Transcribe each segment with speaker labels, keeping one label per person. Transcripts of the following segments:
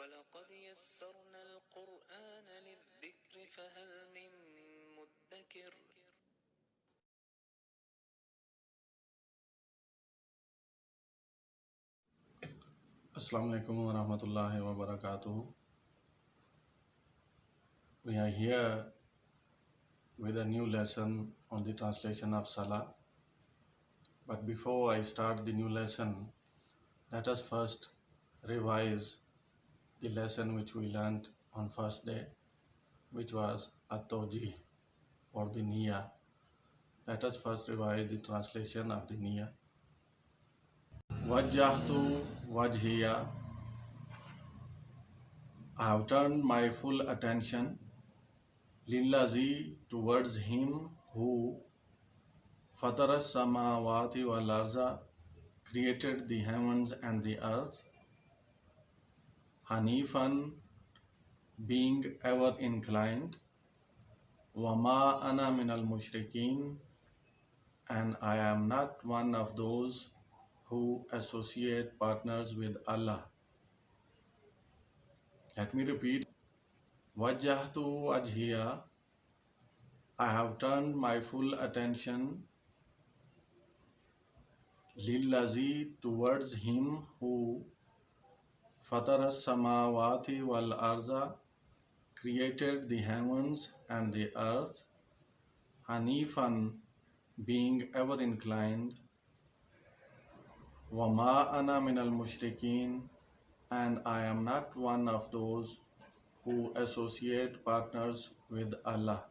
Speaker 1: वलक़द यस्सरनल क़ुरआन लिज़्ज़िक्रि फ़हल मिन मुद्दकिर।
Speaker 2: Assalamu alaikum wa rahmatullahi wa barakatuh. We are here with a new lesson on the translation of Salah. But before I start the new lesson, let us first revise the lesson which we learned on first day, which was At-Tawjih or the Niyyah. Let us first revise the translation of the Niyyah. Wajjahtu wajhiya, I have turned my full attention, Lillazi, towards him who Fataras samawati wal arza, created the heavens and the earth, Hanifan, being ever inclined, Wama ana minal mushrikeen, and I am not one of those who associate partners with Allah. Let me repeat. Wajjahtu wajhiya, I have turned my full attention, Lillazi, towards him who Fataras samawati wal arza, created the heavens and the earth, Hanifan, being ever inclined, Wama ana minal mushrikeen, and I am not one of those who associate partners with Allah.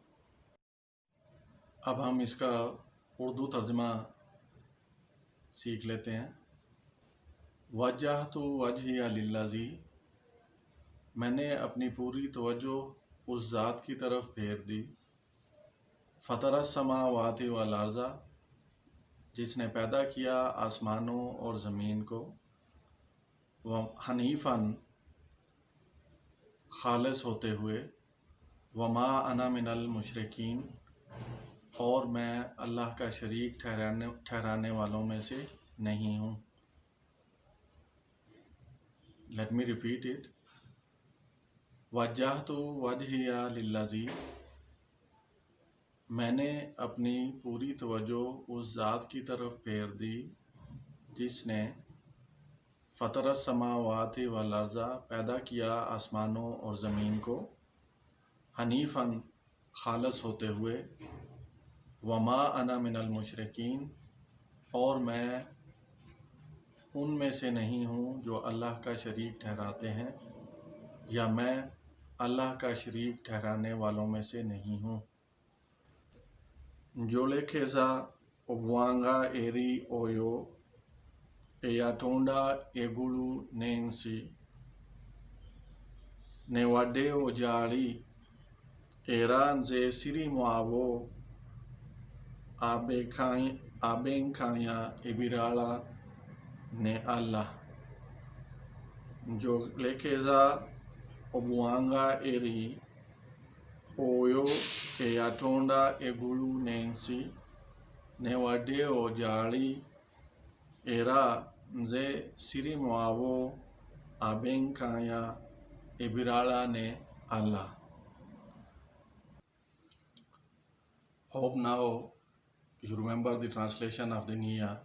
Speaker 2: अब हम इसका उर्दू तर्जमा सीख लेते हैं। वजहतु वजहिया लिल्लज़ी, मैंने अपनी पूरी तवज्जो उस ज़ात की तरफ फेर दी, फ़तरस समावाति वल अर्ज़ा, जिसने पैदा किया आसमानों और ज़मीन को, व हनीफ़न, खालिस होते हुए, वमा अना मिनल मुशरिकीन, और मैं अल्लाह का शरीक ठहराने वालों में से नहीं हूँ। Let me repeat it. वज्जहतु वजहिया लिल्लज़ी, मैंने अपनी पूरी तवज्जो उस ज़ात की तरफ फेर दी जिसने फ़तरस समावाति वल अर्ज़ा, पैदा किया आसमानों और ज़मीन को, हनीफ़न, खालिस होते हुए, वमा अना मिनल मुशरिकीन, और मैं उनमें से नहीं हूँ जो अल्लाह का शरीक ठहराते हैं, या मैं अल्लाह का शरीक ठहराने वालों में से नहीं हूँ। Njolekeza obwanga eri oyo eyatonda eggulu n'ensi, newadde gy'ali, era nze siri mu abo abenkanya ebirala ne Allah. Njolekeza obuwanga eri oyo eyatonda eggulu n'ensi, newadde gy'ali, era nze siri mu abo abenkanya ebirala ne Allah. Hope now you remember the translation of the Niyyah.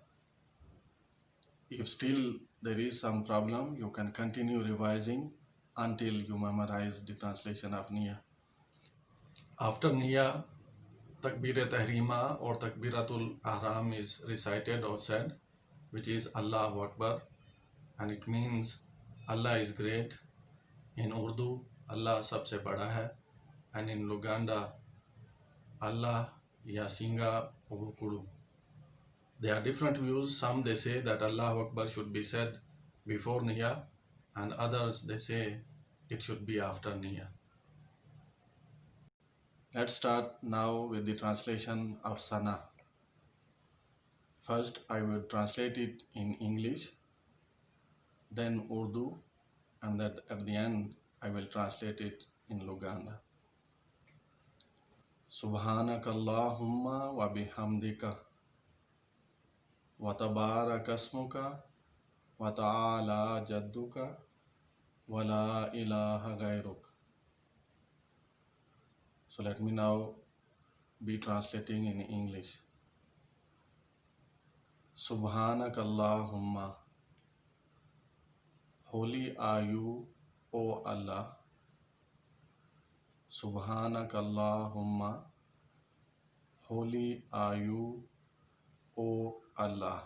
Speaker 2: If still there is some problem, you can continue revising until you memorize the translation of Niyyah. After Niyyah, Takbir-e-Tahrima or Takbiratul Ahram is recited or said, which is Allahu Akbar, and it means Allah is great. In Urdu, Allah sabse bada hai, and in Luganda, Allah ya Singa Obukuru. There are different views. Some they say that Allahu Akbar should be said before Niyyah, and others they say it should be after Niyyah. Let's start now with the translation of Sana. First, I will translate it in English, then Urdu, and then at the end, I will translate it in Luganda. Subhanakallahumma wa bihamdika, wa tabarakasmuka, wa ta'ala jadduka, wala ilaha gairuk. So let me now be translating in English. Subhanakallahumma, holy are you, O Allah. Subhanakallahumma, holy are you, O Allah.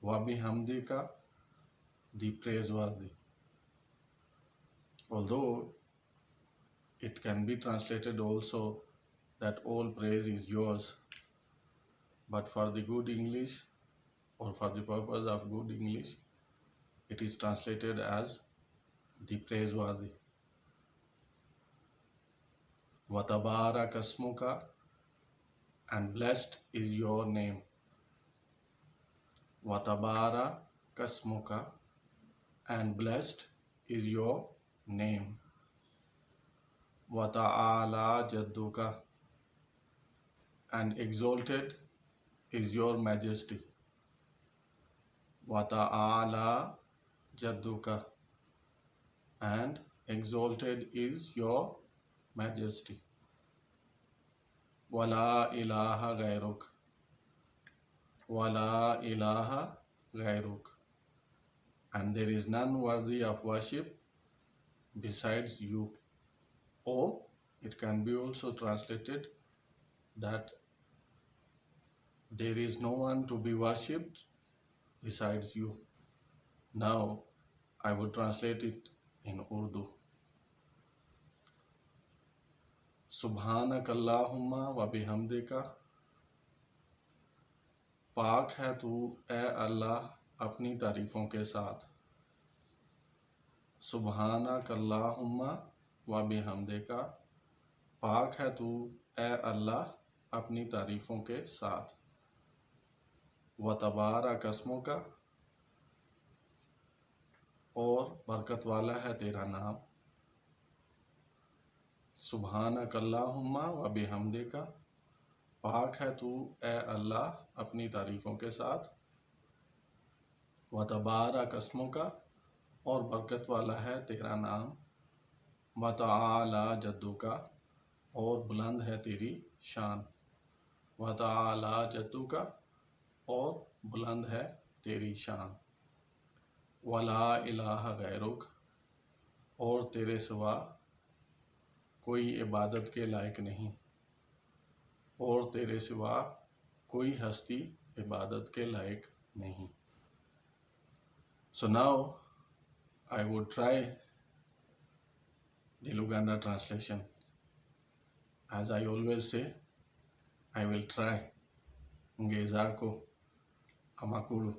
Speaker 2: Wa bihamdika, the praiseworthy. Although it can be translated also that all praise is yours, but for the good English, or for the purpose of good English, it is translated as the praiseworthy. Wa tabaraka asmuka, and blessed is your name. Wa tabaraka asmuka, and blessed is your name. Wa ta'ala jadduka, and exalted is your majesty. Wa ta'ala jadduka, and exalted is your majesty. Wala ilaha gairuk, wala ilaha gairuk, and there is none worthy of worship besides you. Or it can be also translated that there is no one to be worshipped besides you. Now I will translate it in Urdu. Subhanakallahumma wa bihamdika, पाक है तू ए अल्लाह अपनी तारीफ़ों के साथ. सुबहानकल्लाहुम्मा व बिहम्दिका, पाक है तू ए अल्लाह अपनी तारीफ़ों के साथ. व तबारक अस्मुका, और बरकत वाला है तेरा नाम. सुबहानकल्लाहुम्मा व बिहम्दिका, पाक है तू ए अल्लाह अपनी तारीफ़ों के साथ. व तबारक अस्मुका, और बरकत वाला है तेरा नाम. व तआला जद्दुका, और बुलंद है तेरी शान. व तआला जद्दुका, और बुलंद है तेरी शान. वला इलाहा गैरुक, और तेरे सिवा कोई इबादत के लायक नहीं, और तेरे सिवा कोई हस्ती इबादत के लायक नहीं. So now I would try the Luganda translation. As I always say, I will try. Ngezako amakulu.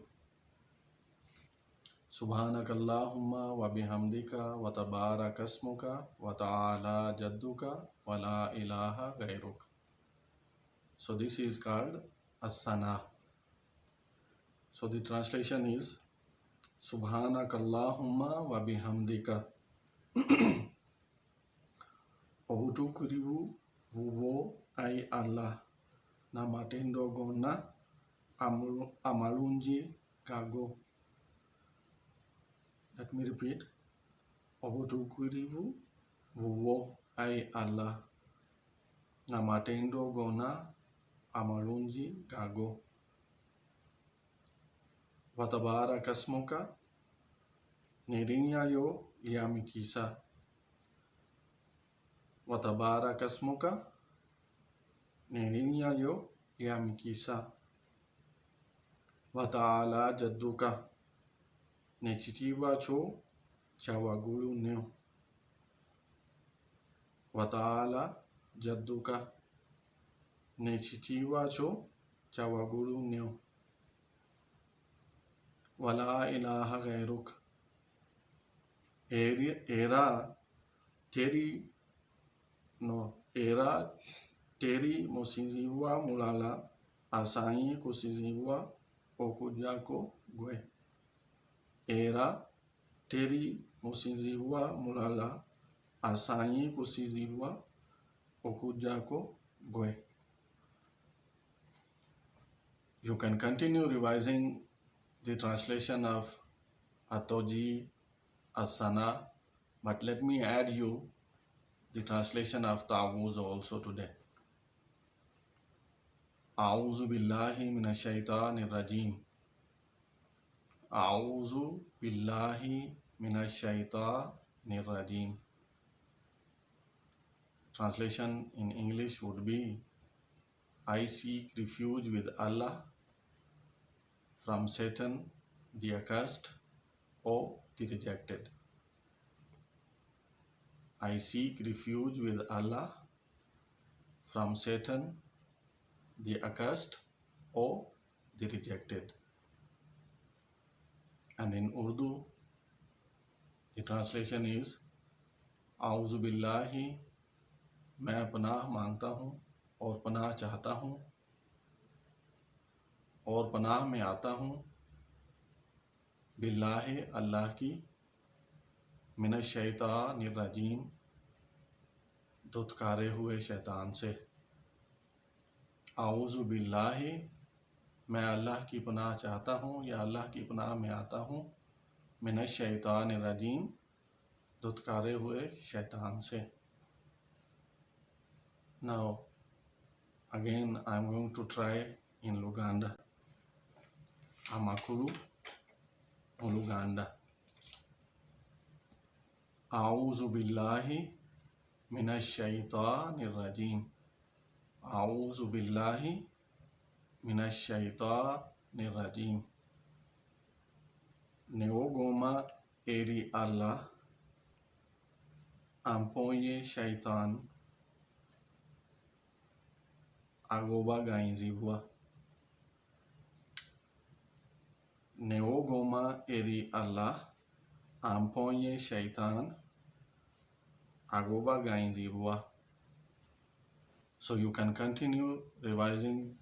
Speaker 2: Subhanakallahumma wa bihamdika wa tabarak asmuka wa ta'ala jadduka wa la ilaha gairuk. So this is called as-sana. So the translation is Subhanakallahumma wa bihamdika. Obutukuribu huwo ai Allah na matendo gona amalunji kago. Let me repeat. Obutukuribu huwo ai Allah na matendo gona amalunji kago. Watabarak asmuka, nerinya yo yamikisa. Watabarak asmuka, nerinya yo yamikisa. Wataala jadduka, nechitiwa cho chawagulu neo. Wataala jadduka, nechitiwa cho chawagulu neo. Wala ilaha gairuk, era teri musinziwa mulala asayi kusinziwa okujako gwe. Era teri musinziwa mulala asayi kusinziwa okujako gwe. You can continue revising the translation of Atoji as-sana, but let me add you the translation of ta'awuz also today. A'udhu billahi minash shaitanir rajim. A'udhu billahi minash shaitanir rajim. Translation in English would be, I seek refuge with Allah from Satan, the accursed, or the rejected. I seek refuge with Allah from Satan, the accursed, or the rejected. And in Urdu, the translation is, Auzu billahi, मैं पनाह मांगता हूँ और पनाह चाहता हूँ और पनाह में आता हूँ बिल्लाहि अल्लाह की, मिनश शैतानिर रजीम धुतकारे हुए शैतान से। आऊज़ु बिल्लाहि, मैं अल्लाह की पनाह चाहता हूँ या अल्लाह की पनाह में आता हूँ, मिनश शैतानिर रजीम धुतकारे हुए शैतान से। Now again I am going to try in Luganda. Amakuru Luganda. A'udhu billahi minash shaitanir rajim. A'udhu billahi minash shaitanir rajim. Neogoma eri Allah ampoye shaitan agoba gainzibwa. Neogoma eri Allah ampoye shaitan agoba gainzibwa. So you can continue revising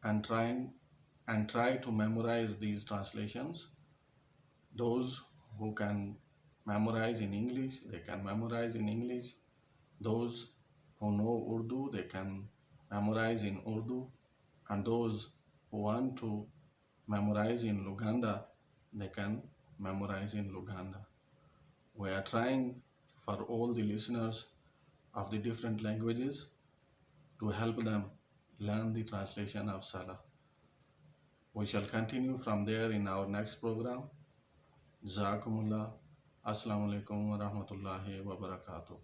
Speaker 2: and try to memorize these translations. Those who can memorize in English, they can memorize in English. Those who know Urdu, they can memorize in Urdu. And those who want to memorize in Luganda, they can memorize in Luganda. We are trying for all the listeners of the different languages to help them learn the translation of Salah. We shall continue from there in our next program. Jazakumullah. Assalamu alaikum wa rahmatullahi wa barakatuh.